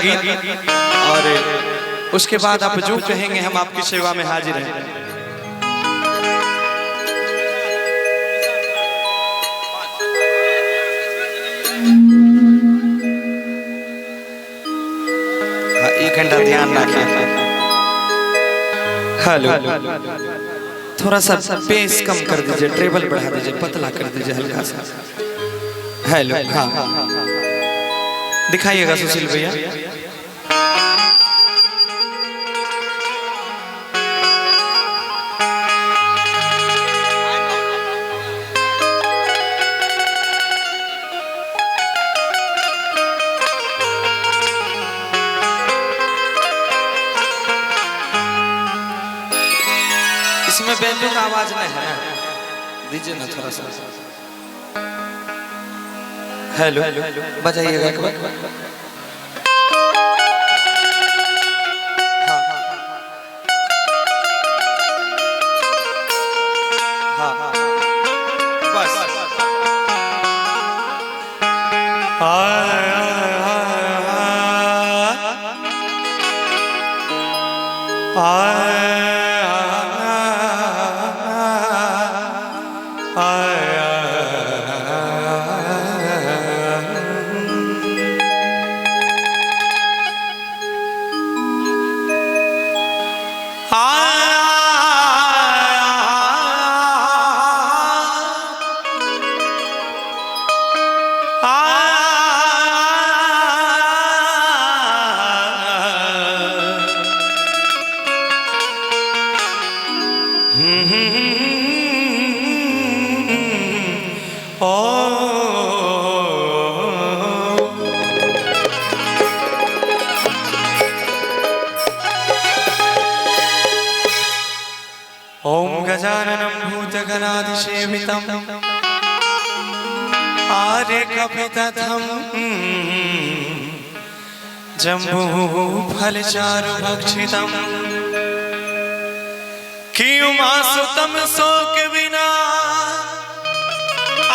गीत और उसके बाद आप जो कहेंगे हम आपकी सेवा में हाजिर हैं। एक घंटा ध्यान रखिए। हेलो, थोड़ा सा बेस कम कर दीजिए, ट्रेबल बढ़ा दीजिए, पतला कर दीजिए हल्का सा। हेलो, हाँ दिखाइएगा सुशील भैया। इसमें बैंजो का आवाज नहीं है, दीजिए ना थोड़ा सा। हेलो, बजाइएगा एक बार। हाँ हाँ बस। ओम गजाननं भूतगणाधिसेवितं आर्यकपितथं जम्बूफलचारुभक्षितं कियुमासुतं शोक विना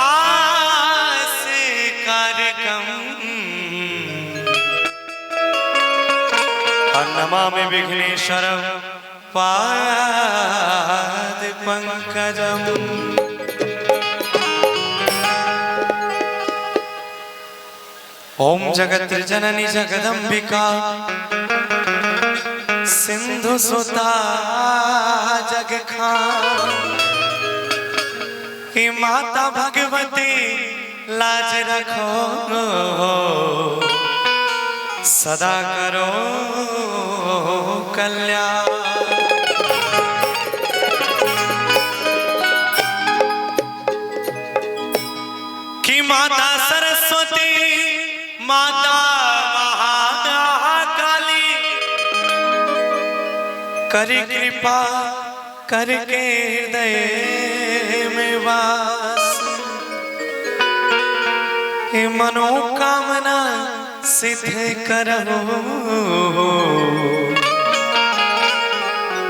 आसे कारकं नमामि विघ्नेश्वरं पाद पंकजम। ओम जगत्जननी जगदंबिका सिंधु सुता जगखान कि माता भगवती लाज रखो सदा करो कल्याण। माता सरस्वती माता महाकाली कर कृपा करके हृदय में वास मनोकामना सिद्ध करो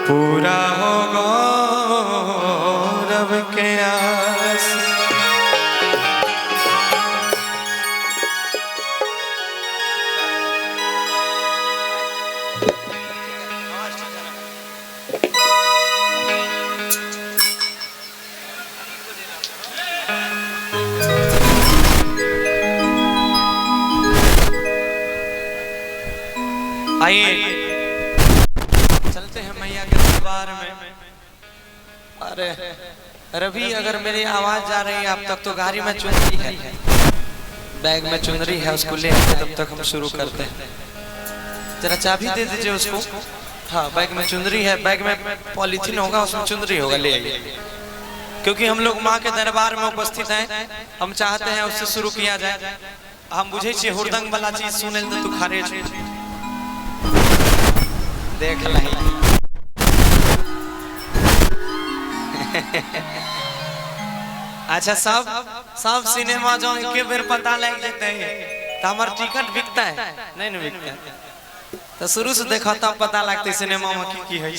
पूरा हो गौरव के आस। आइए चलते हैं मैया के दरबार में। अरे रवि, अगर मेरी आवाज जा रही है आप तक तो गाड़ी में चुनरी है, बैग में चुनरी है, उसको ले आते तब तक हम शुरू करते हैं। जरा चाबी दे दीजिए उसको। हाँ, बैग में चुनरी है, बैग में पॉलीथीन होगा, उसमें चुनरी होगा, ले आइए। क्योंकि हम लोग माँ के दरबार में उपस्थित हैं, हम चाहते हैं उससे शुरू किया जाए। हम बुझे छे हुरदंग वाला चीज सुने तो तू खारे देख नहीं। अच्छा, सब सिनेमा जो एक बेर पता लग जाते हैं तो हमारा टिकट बिकता है नहीं बिकता, तो शुरू से देखा तब पता लगता सिनेमा में की है।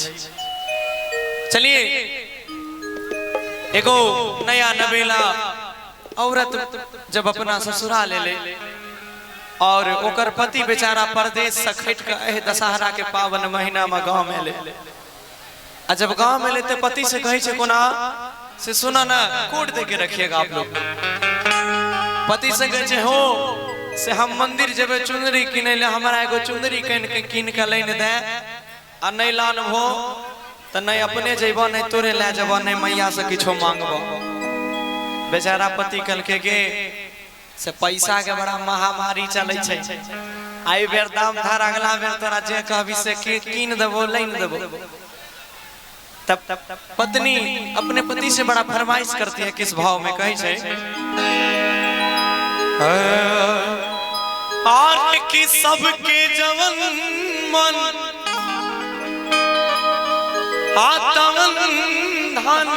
चलिए, एगो नया नवेला औरत जब अपना ससुराल ले और ओकर पति बेचारा परदेश से खट के एह दशहरा के पावन महीना में गांव में ले। आ जब गांव में लेते पति से कहे छे कोना से सुना ना कोड दे के रखिएगा आप लोग। पति से कहे छे हो से हम मंदिर जब चुनरी किने ले हमरा एगो चुनरी किन के लेने दे आ नहीं लान हो तो नहीं अपने जेबो नहीं तोरे ले जबो नहीं मैया से किछो मांगबो। बेचारा पति कल के से पैसा के बड़ा महामारी चले छे। आई बेर दाम धार अगला बेर तोरा जे कहबी से कीन देबो लेन देबो। तब पत्नी अपने पति से बड़ा फरमाइश करती है। किस भाव में कही छे और कि सबके जवन मन आतवन धन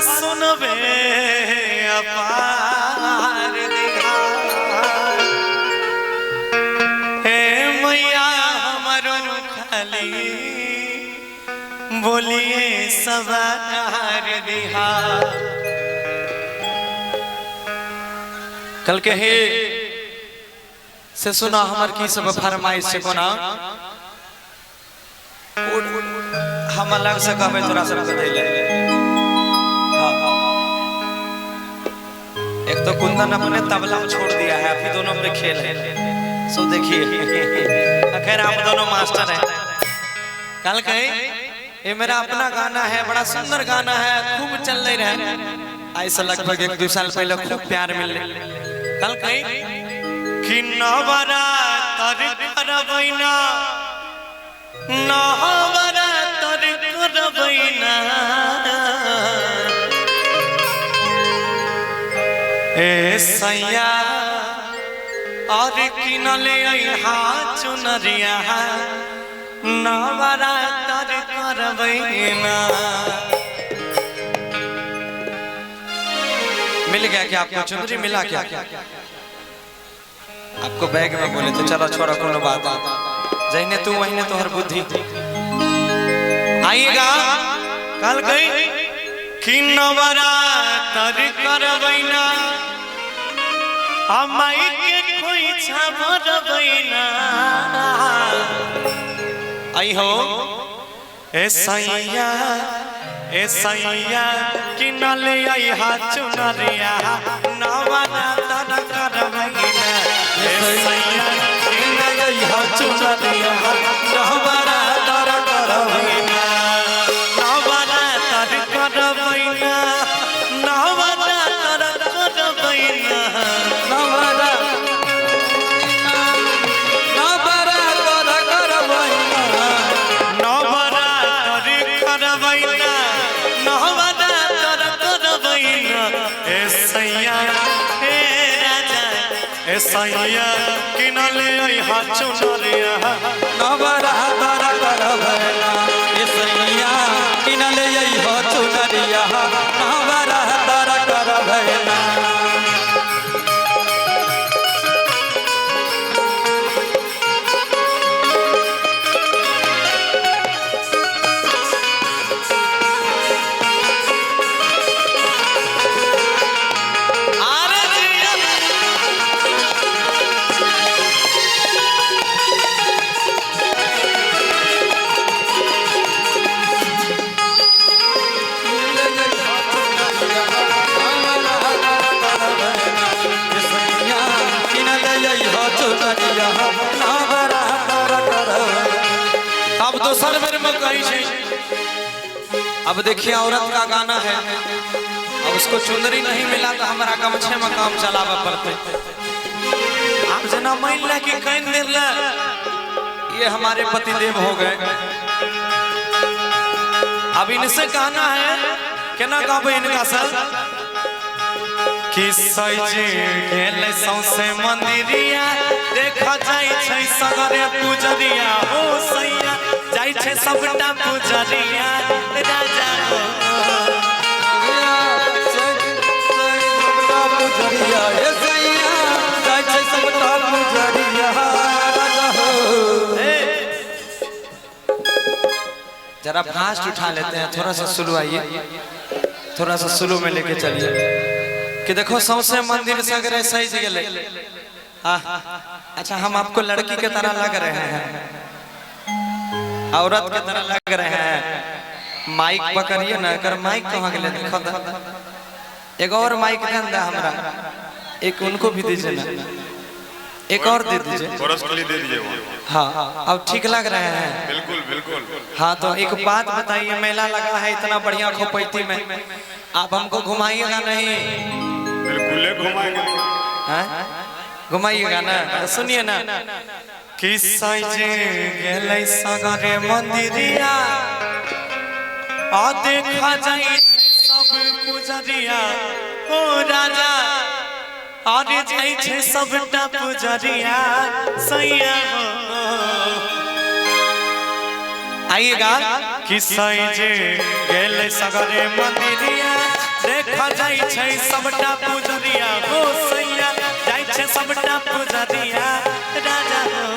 सुनबे अपार दिहा हे मैया हमारो खाली बोलिए सवार दिहा। कल के हे से सुना हमर की सब फरमाइश से कोना हम अलग से कहबे तोरा सब के दे ले। एक तो कुंदन अपने तबला में छोड़ दिया है, अभी दोनों अपने खेल है। सो देखिए खैर आप दोनों मास्टर हैं। कल कहे ये मेरा अपना गाना है, बड़ा सुंदर गाना है, खूब चल रही रहे। ऐसा लगभग 1-2 साल पहले खूब प्यार मिल रहे। कल कहे कि नवरा तर करबैना नवरा तर करबैना ए सैया और किनले हा चुनरिया नवरा तर करबैना। मिल गया क्या आपको चुनरी मिला क्या? आपको बैग में बोले तो चलो छोड़ो कोनो बात जैने तू वहीने तोहर बुद्धि आएगा। कल गई कि नवरा तर करबैना अमाई के कोई छबरबैना आई हो ए सैया कि नले आई हा चुनरिया नवरा तर करबैना ए सैया कि नले आई हा चुनरिया नवरा तर करबैना नवरा तर करबैना नवरा तर करबैना नवरा नवरा तर करबैना नवरा तर करबैना नवरा तर करबैना ए सैया हे राजा ए सैया किनले आई हा चुनरिया नवरा तर करबैना ए सैया किनले आई हा चुनरिया नवरा तर करबैना। अब दोसर बेर में कही छे। अब देखिए औरत का गाना है, अब उसको चुनरी नहीं मिला तो हमारा गमछे में काम चलावा पड़ते। आप जना मान ले कि कहीं देर ले ये हमारे पति देव हो गए। अब इनसे कहना है कि ना कहबे इनका सर कि सजे गेले सौसे मंदिरिया देखा जाय छै सगरे पूजरिया हो सैया जाय छै सबटा पूजरिया राजा हो सबटा पूजरिया हे सैया जाय छै सबटा पूजरिया राजा हो। जरा फास्ट उठा लेते हैं, थोड़ा सा स्लो आइए, थोड़ा सा स्लो में लेके चलिए। कि देखो सौसे मंदिर सगरे सज गए। अच्छा हम आपको लड़की के तरह लग रहे हैं, औरत के तरह लग रहे हैं। माइक पकड़िए ना, अगर माइक कहाँ गए देखो एक और माइक दे हमरा, एक उनको भी दीजिए ना, एक और दे दीजिए, दे दीजिए। हाँ अब ठीक लग रहे हैं? बिल्कुल बिल्कुल। हाँ तो एक बात बताइए, मेला लगा है इतना बढ़िया खोपैती में, आप हमको घुमाइएगा नहीं? बिल्कुल घुमाएंगे। घुमाइएगा ना? तो सुनिए ना कि सजे गेलै सगरे मंदिरिया आ देखा जाई सब पुजरिया ओ राजा, आगे जाई छे सबटा पुजरिया सैया हो। आइएगा कि सजे गेलै सगरे मंदिरिया देखा जाई छे सबटा पुजरिया हो सैया, जाई छे सबटा पुजरिया राजा हो।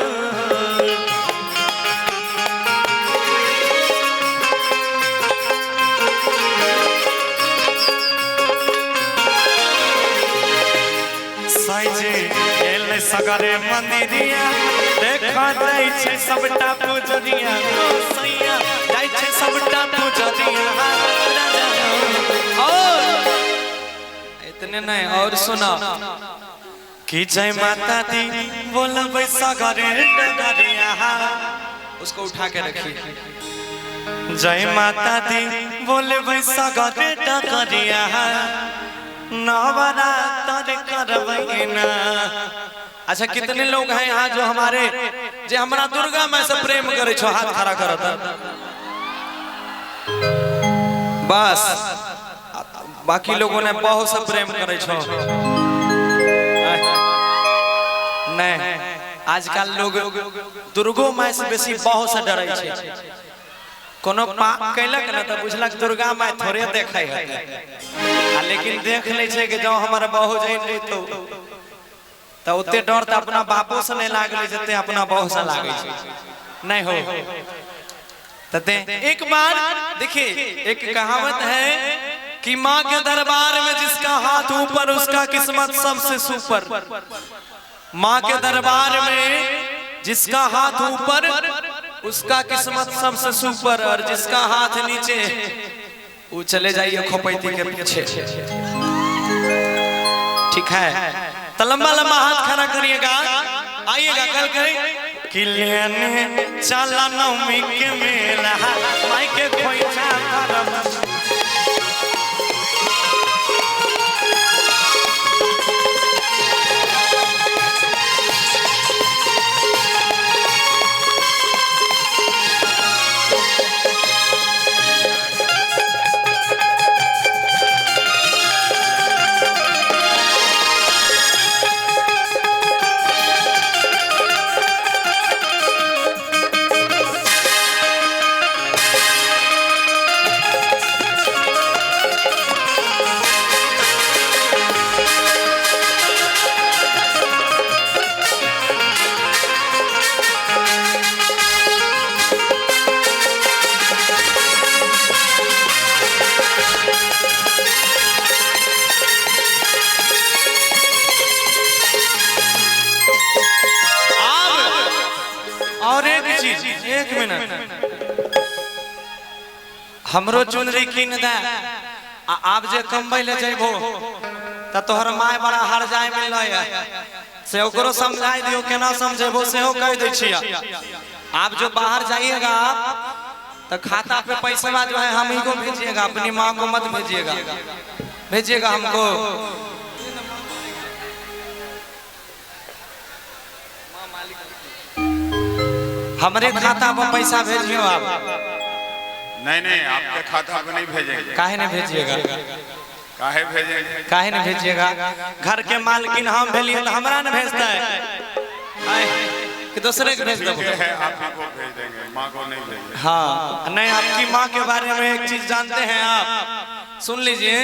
सजे गेलै सगरे मंदिरिया देखा जाई छे सबटा पुजरिया हो सैया, जाई छे सबटा पुजरिया राजा हो। और इतने नहीं, और सुना कि जय माता दी बोलबै सगरे डगरिया, उसको उठा के रखिए। जय माता दी बोलबै सगरे डगरिया, नवरात्र करबै ना। अच्छा कितने लोग हैं यहाँ जो हमारे जे हमारा दुर्गा माँ से प्रेम करे छो, हाथ खड़ा करत बस, बाकी लोगों ने बहुत से प्रेम करे छो नहीं। आजकल लोग दुर्गो माँ से बेसी बहुत से डरे छे। कोनो पाप कैलक ना तो बुझलक दुर्गा माँ थोड़े देखे है, लेकिन देख ले छे कि जो हमारा बहु जाइन तो उतने डर तो अपना बापो से नहीं लागले जते अपना बहु से लागे छे नहीं हो। तते एक बार देखिए एक कहावत है कि माँ के दरबार में जिसका हाथ ऊपर उसका किस्मत सबसे सुपर। माँ के दरबार में जिसका हाथ ऊपर उसका किस्मत सबसे सुपर, और जिसका हाथ नीचे वो चले जाइए खोपैती के पीछे। ठीक है तो लंबा लंबा हाथ खड़ा करिएगा, आइएगा कल कहीं कि लेने चला नवमी के मेला माई के खोइछा करम। एक मिनट हमरो चुनरी कीन दे, आप जे कमबै ले जइबो त तोहर माय बड़ा हर जाय मिल है से ओकरो समझाई दियो, केना समझेबो सेहो कह दै छिया। आप जो बाहर जाइएगा तो खाता पे पैसा जो है हम ही को भेजिएगा, अपनी माँ को मत भेजिएगा, भेजिएगा हमको। हमारे खाता पर पैसा भेजियो आप। नहीं नहीं आपके खाता पर नहीं भेजेंगे। काहे नहीं भेजिएगा? काहे भेजेंगे? काहे नहीं भेजिएगा? घर के मालकिन हम भेलिए तो हमरा न भेजता है कि दूसरे के भेज दोगे? आप ही को भेज देंगे, माँ को नहीं भेजेंगे। हाँ नहीं, आपकी माँ के बारे में एक चीज जानते हैं आप, सुन लीजिए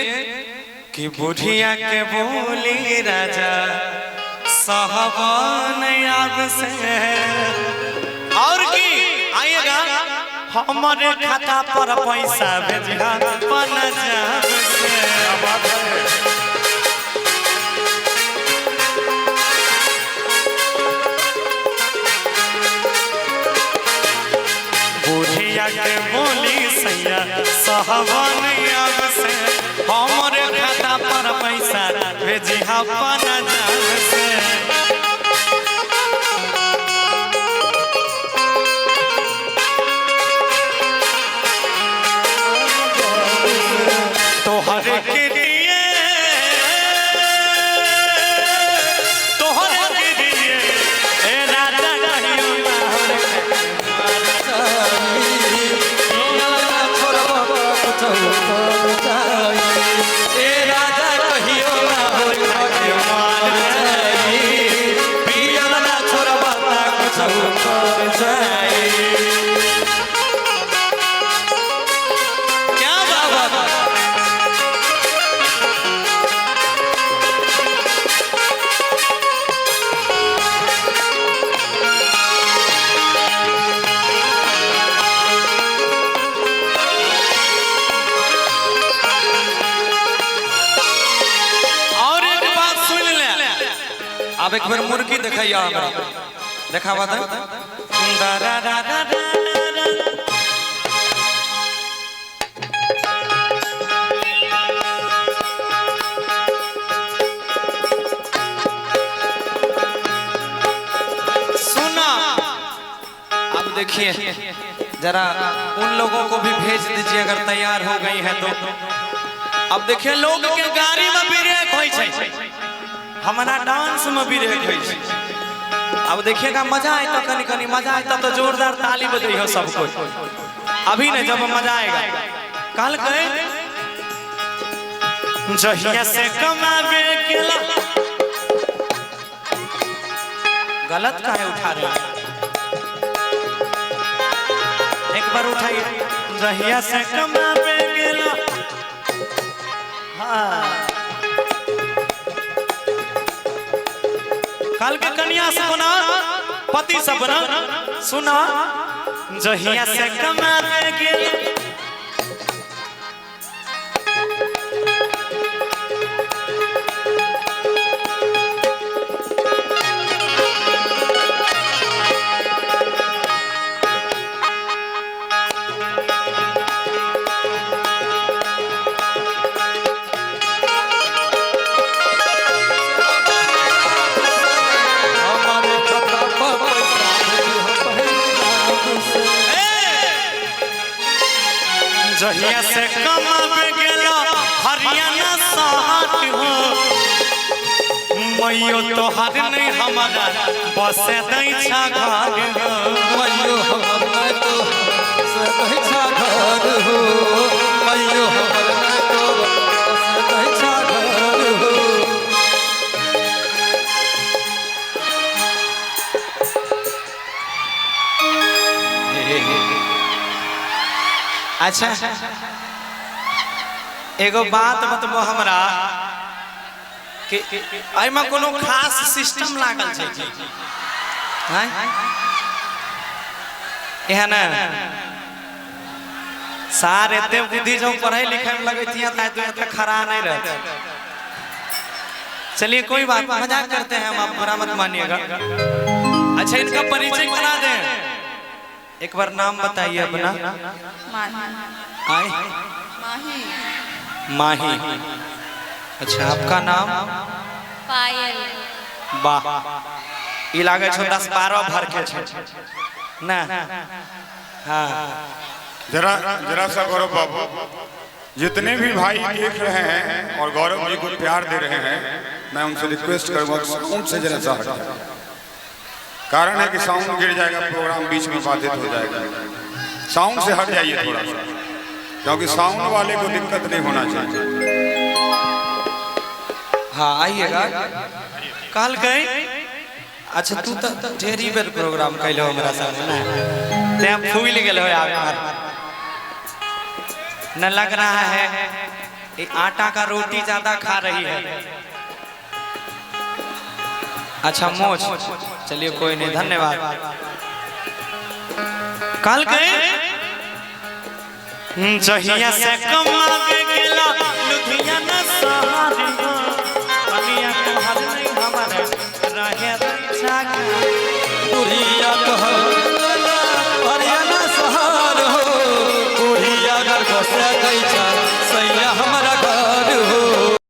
कि बुढ़िया के बोली राजा साहबान याद से, और की आइएगा हमारे खाता पर पैसा भेजिया पंजाब से। पिया के बोली सैया सहवन अब से हमरे खाता पर पैसा भेजी अपन जान से तोहरे के लिए ए राजा कहियो अब एक बार मुर्गी दिखाइया देखावा था सुना अब देखिए जरा उन लोगों को भी भेज दीजिए अगर तैयार हो गई है तो। अब देखिए लोग के गाड़ी में भी रेक होई छै हमारा डांस में भी रह गई। अब देखिएगा मजा आए तो कनी कनी मजा आए तो जोरदार ताली बजाई हो सब कोई। अभी नहीं जब मजा आएगा कल कहे जहिया से कमावे केला गलत काहे उठा रहे एक बार उठाइए जहिया से कमावे केला हाँ काल के कन्या से बना पति से बना सुना जहिया से कमावे गेल जहिया से कमावे गेला हरियाणा साहट हो मैयो तो हर नहीं हमारा बसे दै छा घर हो मैयो हमरा तो बसे दै छा घर हो मैयो हमरा तो बसे दै छा घर हो। अच्छा एगो बात बतबो हमरा कि एमे कोनो खास सिस्टम लागल छै कि हैं एहन सार एते बुद्धि जो पढ़ाई लिखाई में लगैतिया त तो एते खरा नहीं रहता। चलिए कोई बात मजाक करते हैं हम, आप बुरा मत मानिएगा। अच्छा इनका परिचय करा दें, एक बार नाम बताइए अपना। माही। माही। अच्छा आपका नाम? पायल। वाह ई लागे छो 10-12 भर के छे ना। हाँ जरा सा गौरव बाबू, जितने भी भाई देख रहे हैं और गौरव जी को प्यार दे रहे हैं, मैं उनसे रिक्वेस्ट करूंगा साउंड से जरा सा हट जाए। कारण है कि साउंड गिर जाएगा, प्रोग्राम बीच में बाधित हो जाएगा। साउंड से हट जाइए थोड़ा सा, क्योंकि साउंड वाले को दिक्कत नहीं होना चाहिए। हाँ आइएगा कल गए। अच्छा तू तो ढेरी बेर प्रोग्राम कैलो हमरा सामने ना, ते फूल गेल हो यार। न लग रहा है ये आटा का रोटी ज्यादा खा रही है। अच्छा मोच, चलिए कोई नहीं, धन्यवाद। कल गए जहिया से कमावे गेला लुधियाना सहारी हो, कनिया को हर नहीं हमारे रहे छागा दुरिया तो हरियाणा सहार हो। जा